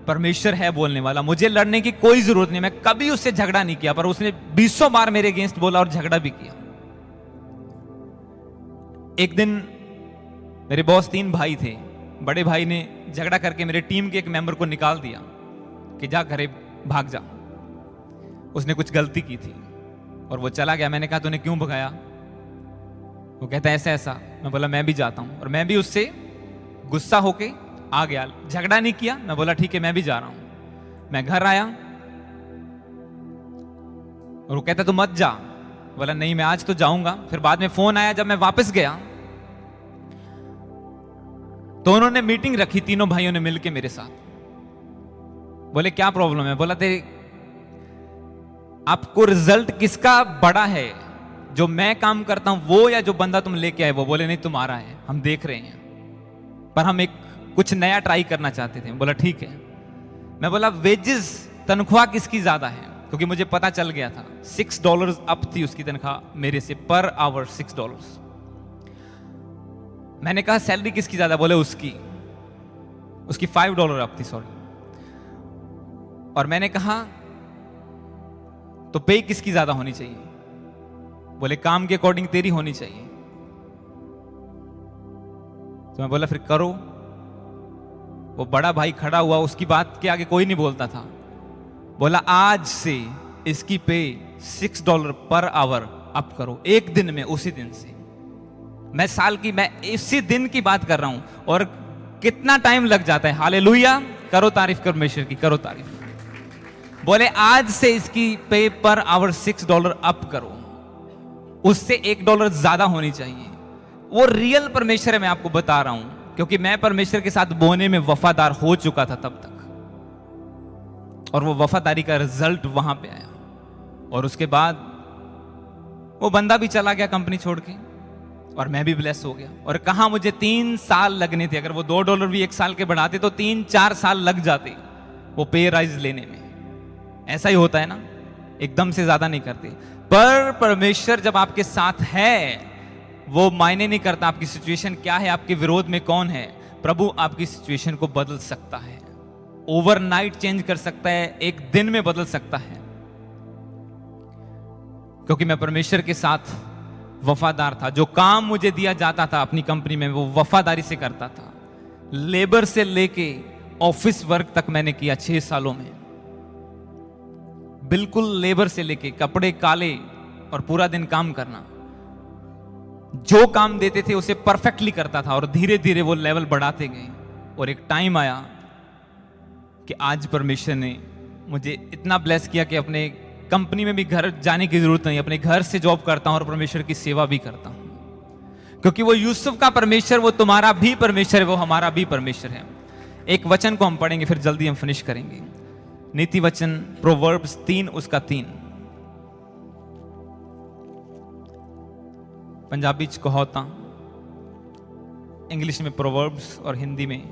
परमेश्वर है बोलने वाला, मुझे लड़ने की कोई जरूरत नहीं। मैं कभी उससे झगड़ा नहीं किया, पर उसने 20 बार मेरे अगेंस्ट बोला और झगड़ा भी किया। एक दिन मेरे बॉस 3 भाई थे, बड़े भाई ने झगड़ा करके मेरे टीम के एक मेंबर को निकाल दिया कि जा घरे भाग जा, उसने कुछ गलती की थी और वो चला गया। मैंने कहा तूने क्यों भगाया? वो कहता है ऐसा ऐसा। मैं बोला मैं भी जाता हूं, और मैं भी उससे गुस्सा होके आ गया, झगड़ा नहीं किया। मैं बोला ठीक है मैं भी जा रहा हूं। मैं घर आया और वो कहता तू मत जा। बोला नहीं मैं आज तो जाऊंगा। फिर बाद में फोन आया, जब मैं वापस गया तो उन्होंने मीटिंग रखी, तीनों भाइयों ने मिलके मेरे साथ। बोले क्या प्रॉब्लम है? बोला तेरे आपको रिजल्ट किसका बड़ा है, जो मैं काम करता हूं वो या जो बंदा तुम लेके आए वो? बोले नहीं तुम्हारा है, हम देख रहे हैं, पर हम एक कुछ नया ट्राई करना चाहते थे। बोला ठीक है। मैं बोला वेजेस, तनख्वाह किसकी ज्यादा है? क्योंकि मुझे पता चल गया था $6 अप थी उसकी तनख्वाह मेरे से, पर आवर $6। मैंने कहा सैलरी किसकी ज्यादा? बोले उसकी $5 अप थी, सॉरी। और मैंने कहा तो पे किसकी ज्यादा होनी चाहिए? बोले काम के अकॉर्डिंग तेरी होनी चाहिए। तो मैं बोला फिर करो। वो बड़ा भाई खड़ा हुआ, उसकी बात के आगे कोई नहीं बोलता था। बोला आज से इसकी पे $6 पर आवर अप करो, एक दिन में, उसी दिन से। मैं इसी दिन की बात कर रहा हूं, और कितना टाइम लग जाता है। हालेलुया, करो तारीफ कर परमेश्वर की, करो तारीफ। बोले आज से इसकी पे पर आवर $6 अप करो, उससे $1 ज्यादा होनी चाहिए। वो रियल परमेश्वर है, मैं आपको बता रहा हूं, क्योंकि मैं परमेश्वर के साथ बोने में वफादार हो चुका था तब तक, और वो वफादारी का रिजल्ट वहां पे आया। और उसके बाद वो बंदा भी चला गया कंपनी छोड़ के, और मैं भी ब्लेस हो गया। और कहा मुझे 3 साल लगने थे, अगर वो $2 भी 1 साल के बढ़ाते तो 3-4 साल लग जाते वो पे राइज लेने में। ऐसा ही होता है ना, एकदम से ज्यादा नहीं करते। पर परमेश्वर जब आपके साथ है, वो मायने नहीं करता आपकी सिचुएशन क्या है, आपके विरोध में कौन है। प्रभु आपकी सिचुएशन को बदल सकता है, ओवरनाइट चेंज कर सकता है, एक दिन में बदल सकता है। क्योंकि मैं परमेश्वर के साथ वफादार था। जो काम मुझे दिया जाता था अपनी कंपनी में, वो वफादारी से करता था। लेबर से लेके ऑफिस वर्क तक मैंने किया 6 सालों में, बिल्कुल लेबर से लेके, कपड़े काले और पूरा दिन काम करना। जो काम देते थे उसे परफेक्टली करता था, और धीरे धीरे वो लेवल बढ़ाते गए। और एक टाइम आया कि आज परमेश्वर ने मुझे इतना ब्लेस किया कि अपने कंपनी में भी घर जाने की जरूरत नहीं, अपने घर से जॉब करता हूं और परमेश्वर की सेवा भी करता हूं। क्योंकि वो यूसुफ का परमेश्वर, वो तुम्हारा भी परमेश्वर है, वो हमारा भी परमेश्वर है। एक वचन को हम पढ़ेंगे, फिर जल्दी हम फिनिश करेंगे। नीति वचन प्रोवर्ब्स 3 उसका 3। पंजाबी च कहावतां, इंग्लिश में प्रोवर्ब्स और हिंदी में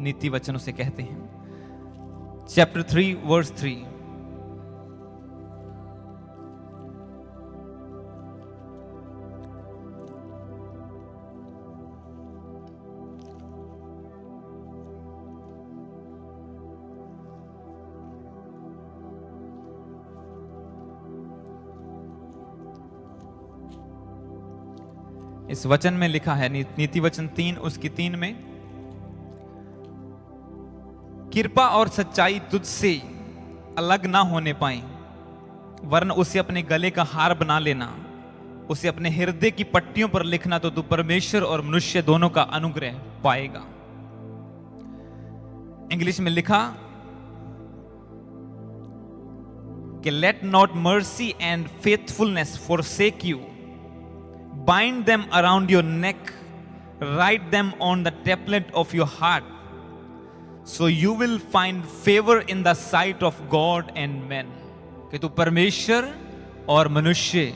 नीति वचन उसे कहते हैं। Chapter 3 verse 3। इस वचन में लिखा है, नीति वचन 3 उसकी 3 में, कृपा और सच्चाई तुझसे अलग ना होने पाए, वरन उसे अपने गले का हार बना लेना, उसे अपने हृदय की पट्टियों पर लिखना, तो तू परमेश्वर और मनुष्य दोनों का अनुग्रह पाएगा। इंग्लिश में लिखा कि let not mercy and faithfulness forsake you, bind them around your neck, write them on the tablet of your heart, so you will find favour in the site of God and man, कि तू परमेश्वर और मनुष्य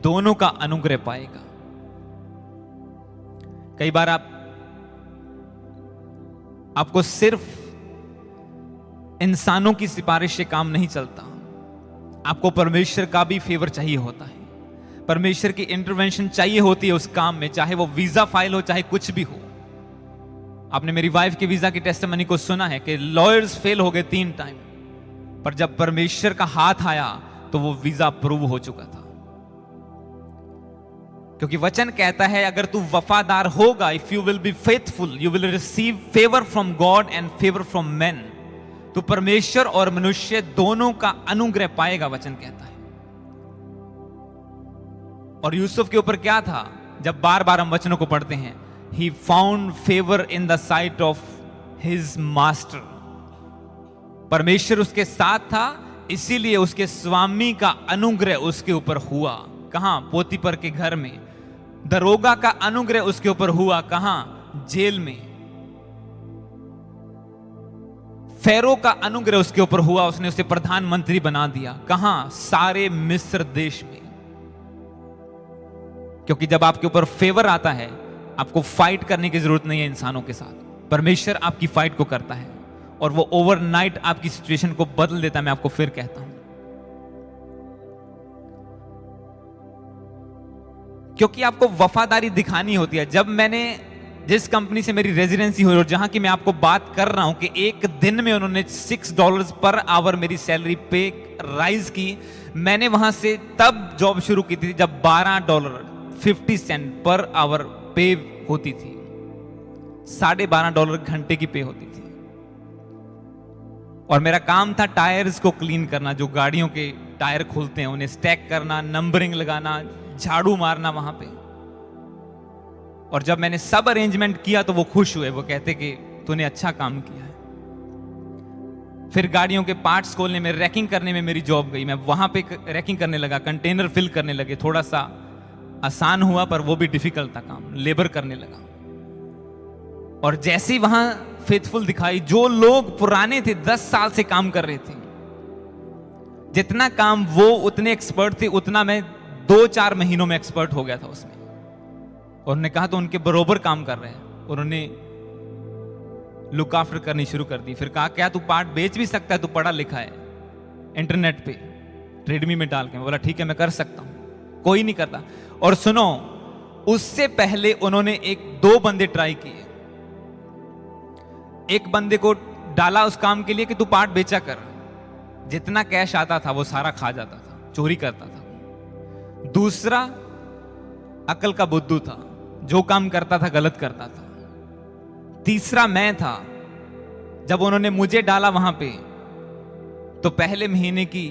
दोनों का अनुग्रह पाएगा। कई बार आपको सिर्फ इंसानों की सिफारिश से काम नहीं चलता, आपको परमेश्वर का भी फेवर चाहिए होता है, परमेश्वर की इंटरवेंशन चाहिए होती है उस काम में, चाहे वो वीजा फाइल हो, चाहे कुछ भी हो। आपने मेरी वाइफ के वीजा की टेस्टिमनी को सुना है कि लॉयर्स फेल हो गए 3 टाइम, पर जब परमेश्वर का हाथ आया तो वो वीजा अप्रूव हो चुका था। क्योंकि वचन कहता है अगर तू वफादार होगा, if you will be faithful you will receive favour from God and favour from man, तो परमेश्वर और मनुष्य दोनों का अनुग्रह पाएगा, वचन कहता है। और यूसुफ के ऊपर क्या था? जब बार बार हम वचनों को पढ़ते हैं, he found favor in the sight of his master, परमेश्वर उसके साथ था, इसीलिए उसके स्वामी का अनुग्रह उसके ऊपर हुआ। कहां? पोतीपर के घर में। दरोगा का अनुग्रह उसके ऊपर हुआ, कहां? जेल में। फेरो का अनुग्रह उसके ऊपर हुआ, उसने उसे प्रधानमंत्री बना दिया, कहां? सारे मिस्र देश में। क्योंकि जब आपके ऊपर फेवर आता है, आपको फाइट करने की जरूरत नहीं है इंसानों के साथ, परमेश्वर आपकी फाइट को करता है और वो ओवरनाइट आपकी सिचुएशन को बदल देता है। मैं आपको फिर कहता हूं, क्योंकि आपको वफादारी दिखानी होती है। जब मैंने जिस कंपनी से मेरी रेजिडेंसी हुई और जहां की मैं आपको बात कर रहा हूं कि एक दिन में उन्होंने $6 पर आवर मेरी सैलरी पे राइज की, मैंने वहां से तब जॉब शुरू की थी जब $12.50 पर आवर पे होती थी, $12.5 घंटे की पे होती थी। और मेरा काम था टायर्स को क्लीन करना, जो गाड़ियों के टायर खोलते हैं उन्हें स्टैक करना, नंबरिंग लगाना, झाड़ू मारना वहां पे। और जब मैंने सब अरेंजमेंट किया तो वो खुश हुए, वो कहते कि तूने अच्छा काम किया है। फिर गाड़ियों के पार्ट्स खोलने में, रैकिंग करने में मेरी जॉब गई, मैं वहां पे रैकिंग करने लगा, कंटेनर फिल करने लगे। थोड़ा सा आसान हुआ पर वो भी डिफिकल्ट था काम, लेबर करने लगा। और जैसे ही वहां फेथफुल दिखाई, जो लोग पुराने थे 10 साल से काम कर रहे थे, जितना काम वो उतने एक्सपर्ट थे उतना मैं 2-4 महीनों में एक्सपर्ट हो गया था उसमें। और उन्होंने कहा तो उनके बरोबर काम कर रहे हैं, उन्होंने लुक आफ्टर करनी शुरू कर दी। फिर कहा क्या तू पार्ट बेच भी सकता है, तू पढ़ा लिखा है, इंटरनेट पे ट्रेडमी में डाल के। बोला ठीक है मैं कर सकता हूं, कोई नहीं करता। और सुनो, उससे पहले उन्होंने 1-2 बंदे ट्राई किए। एक बंदे को डाला उस काम के लिए कि तू पार्ट बेचा कर, जितना कैश आता था वो सारा खा जाता था, चोरी करता था। दूसरा अकल का बुद्धू था, जो काम करता था गलत करता था। तीसरा मैं था। जब उन्होंने मुझे डाला वहां पे, तो पहले महीने की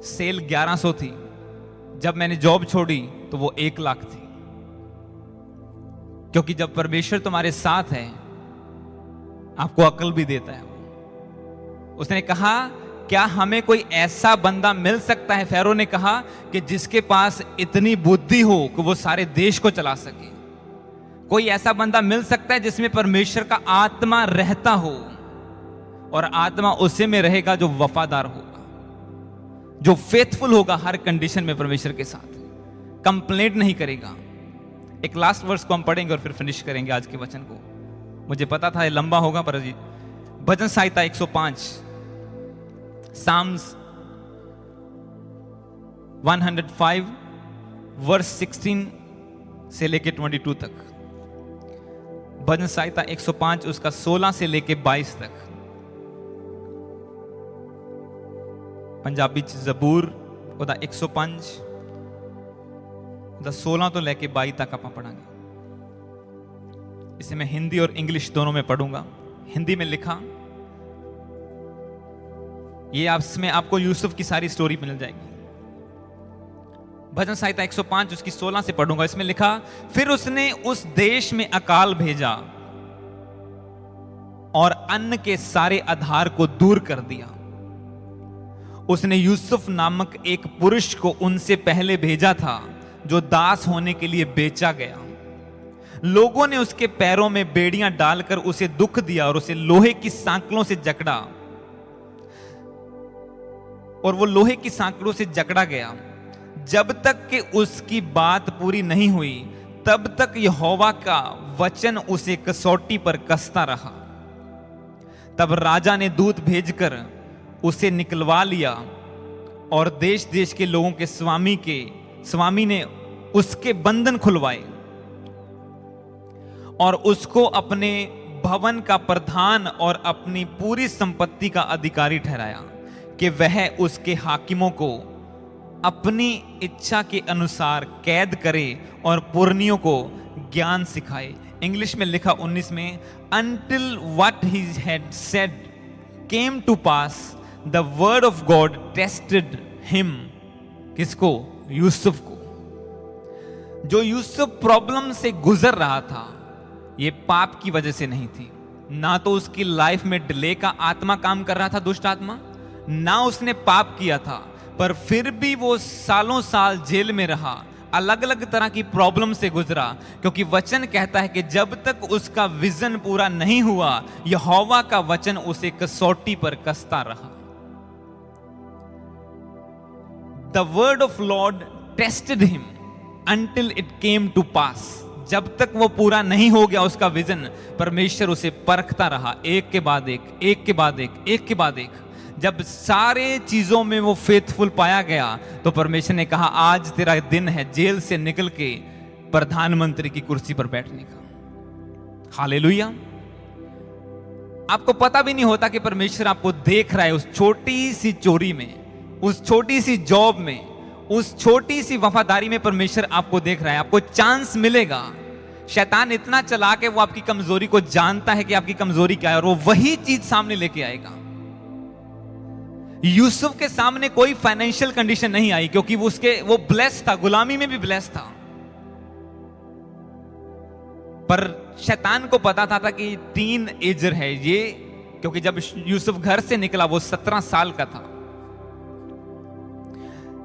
सेल 1100 थी, जब मैंने जॉब छोड़ी तो वो 1 लाख थी। क्योंकि जब परमेश्वर तुम्हारे साथ है, आपको अकल भी देता है। उसने कहा क्या हमें कोई ऐसा बंदा मिल सकता है, फेरो ने कहा, कि जिसके पास इतनी बुद्धि हो कि वो सारे देश को चला सके। कोई ऐसा बंदा मिल सकता है जिसमें परमेश्वर का आत्मा रहता हो, और आत्मा उसी में रहेगा जो वफादार होगा, जो फेथफुल होगा हर कंडीशन में परमेश्वर के साथ, कंप्लेंट नहीं करेगा। एक लास्ट वर्स को हम पढ़ेंगे और फिर फिनिश करेंगे आज के वचन को। मुझे पता था ये लंबा होगा, पर भजन संहिता 105, Psalms 105 वर्स 16 से लेके 22 तक। भजन संहिता 105 उसका 16 से लेके 22 तक। पंजाबी जबूर ਉਹਦਾ 105 ਉਹਦਾ 16 तो लेके 22 तक आप पढ़ांगे। इसे मैं हिंदी और इंग्लिश दोनों में पढ़ूंगा। हिंदी में लिखा, ये इसमें आपको यूसुफ की सारी स्टोरी मिल जाएगी। भजन संहिता 105 उसकी 16 से पढ़ूंगा। इसमें लिखा, फिर उसने उस देश में अकाल भेजा और अन्न के सारे आधार को दूर कर दिया। उसने यूसुफ नामक एक पुरुष को उनसे पहले भेजा था, जो दास होने के लिए बेचा गया। लोगों ने उसके पैरों में बेड़ियां डालकर उसे दुख दिया और उसे लोहे की सांकलों से जकड़ा, और वो लोहे की सांकलों से जकड़ा गया। जब तक कि उसकी बात पूरी नहीं हुई तब तक यहोवा का वचन उसे कसौटी पर कसता रहा। तब राजा ने दूत भेजकर उसे निकलवा लिया और देश देश के लोगों के स्वामी ने उसके बंधन खुलवाए और उसको अपने भवन का प्रधान और अपनी पूरी संपत्ति का अधिकारी ठहराया कि वह उसके हाकिमों को अपनी इच्छा के अनुसार कैद करे और पुरनियों को ज्ञान सिखाए। इंग्लिश में लिखा 19 में, until what he had said came to pass, the word of God tested him। किसको? यूसुफ को। जो यूसुफ प्रॉब्लम से गुजर रहा था, ये पाप की वजह से नहीं थी। ना तो उसकी लाइफ में डिले का आत्मा काम कर रहा था, दुष्ट आत्मा, ना उसने पाप किया था, पर फिर भी वो सालों साल जेल में रहा, अलग अलग तरह की प्रॉब्लम से गुजरा, क्योंकि वचन कहता है कि जब तक उसका विजन पूरा नहीं हुआ, यहोवा का वचन उसे कसौटी पर कसता रहा। The word of Lord tested him until it came to pass। जब तक वो पूरा नहीं हो गया उसका विजन, परमेश्वर उसे परखता रहा, एक के बाद एक, एक के बाद एक, एक के बाद एक। जब सारे चीजों में वो फेथफुल पाया गया तो परमेश्वर ने कहा, आज तेरा दिन है जेल से निकल के प्रधानमंत्री की कुर्सी पर बैठने का। हालेलुया। आपको पता भी नहीं होता कि परमेश्वर आपको देख रहा है उस छोटी सी चोरी में, उस छोटी सी जॉब में, उस छोटी सी वफादारी में परमेश्वर आपको देख रहा है। आपको चांस मिलेगा। शैतान इतना चालाक है, वो आपकी कमजोरी को जानता है कि आपकी कमजोरी क्या है, और वो वही चीज सामने लेके आएगा। यूसुफ के सामने कोई फाइनेंशियल कंडीशन नहीं आई, क्योंकि वो ब्लेस्ड था, गुलामी में भी ब्लेस्ड था। पर शैतान को पता था कि टीन एजर है ये, क्योंकि जब यूसुफ घर से निकला वो 17 साल का था,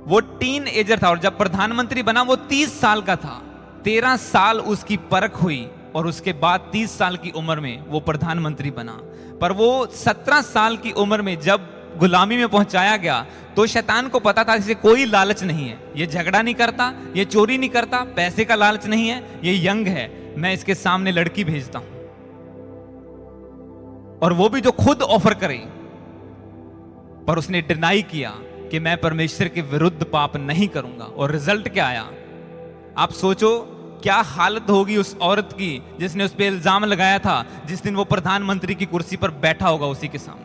वो टीन एजर था, और जब प्रधानमंत्री बना वो 30 साल का था। 13 साल उसकी परख हुई और उसके बाद 30 साल की उम्र में वो प्रधानमंत्री बना। पर वो 17 साल की उम्र में जब गुलामी में पहुंचाया गया तो शैतान को पता था इसे कोई लालच नहीं है, ये झगड़ा नहीं करता, ये चोरी नहीं करता, पैसे का लालच नहीं है, ये यंग है, मैं इसके सामने लड़की भेजता हूं, और वो भी जो खुद ऑफर करे। पर उसने डिनाई किया कि मैं परमेश्वर के विरुद्ध पाप नहीं करूंगा, और रिजल्ट क्या आया? आप सोचो क्या हालत होगी उस औरत की जिसने उस पर इल्जाम लगाया था, जिस दिन वो प्रधानमंत्री की कुर्सी पर बैठा होगा उसी के सामने।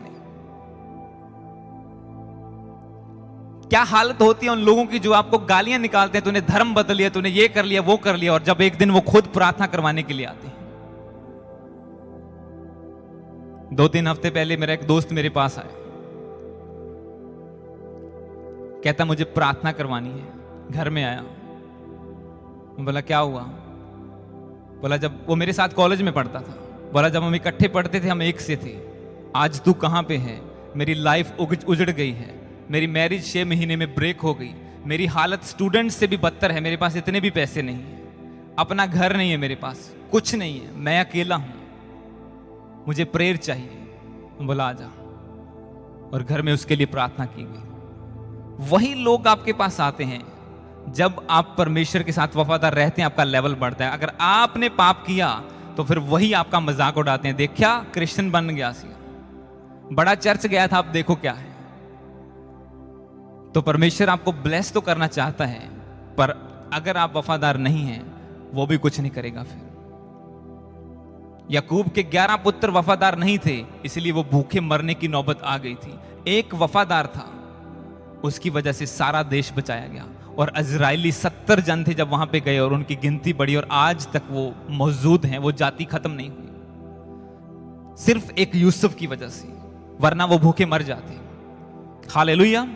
क्या हालत होती है उन लोगों की जो आपको गालियां निकालते हैं, तूने धर्म बदल लिया, तूने ये कर लिया, वो कर लिया, और जब एक दिन वो खुद प्रार्थना करवाने के लिए आते हैं। 2-3 हफ्ते पहले मेरा एक दोस्त मेरे पास आया, कहता मुझे प्रार्थना करवानी है। घर में आया, बोला क्या हुआ? बोला जब वो मेरे साथ कॉलेज में पढ़ता था, बोला जब हम इकट्ठे पढ़ते थे हम एक से थे, आज तू कहां पे है? मेरी लाइफ उजड़ गई है, मेरी मैरिज 6 महीने में ब्रेक हो गई, मेरी हालत स्टूडेंट से भी बदतर है, मेरे पास इतने भी पैसे नहीं है, अपना घर नहीं है, मेरे पास कुछ नहीं है, मैं अकेला हूं, मुझे प्रेयर चाहिए। बोला आजा, और घर में उसके लिए प्रार्थना की गई। वही लोग आपके पास आते हैं जब आप परमेश्वर के साथ वफादार रहते हैं, आपका लेवल बढ़ता है। अगर आपने पाप किया तो फिर वही आपका मजाक उड़ाते हैं, देखा क्रिश्चियन बन गया, बड़ा चर्च गया था, अब देखो क्या है। तो परमेश्वर आपको ब्लेस तो करना चाहता है, पर अगर आप वफादार नहीं हैं वो भी कुछ नहीं करेगा। फिर याकूब के 11 पुत्र वफादार नहीं थे, इसलिए वो भूखे मरने की नौबत आ गई थी। एक वफादार था, उसकी वजह से सारा देश बचाया गया। और इजरायली 70 जन थे जब वहां पे गए, और उनकी गिनती बढ़ी, और आज तक वो मौजूद हैं, वो जाति खत्म नहीं हुई, सिर्फ एक यूसुफ की वजह से, वरना वो भूखे मर जाते। Hallelujah,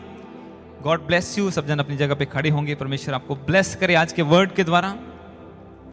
God bless you. सब जन अपनी जगह पे खड़े होंगे। परमेश्वर आपको ब्लेस करे आज के वर्ड के द्वारा।